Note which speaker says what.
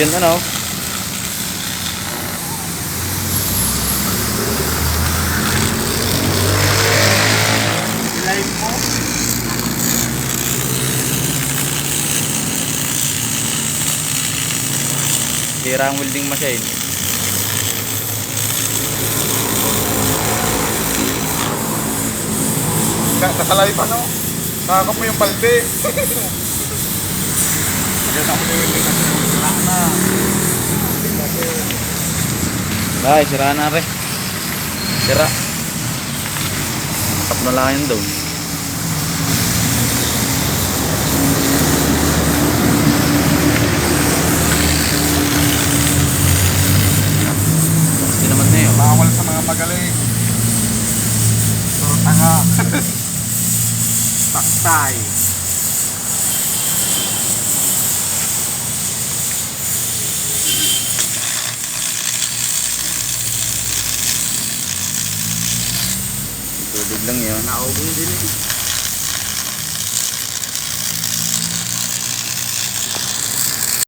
Speaker 1: yun ano.
Speaker 2: Ilayin mo.
Speaker 1: Sira ang welding machine.
Speaker 2: Kasalay pa no? Sakap mo yung palde. Diyan ako na yung sira na.
Speaker 1: Ay, sira na re. Sira. Tap na lang yun daw. Hindi naman na yun.
Speaker 2: Bawal sa mga magaling. Pero tanga. Taktay.
Speaker 1: Tubig lang yun.
Speaker 2: Naubong din eh.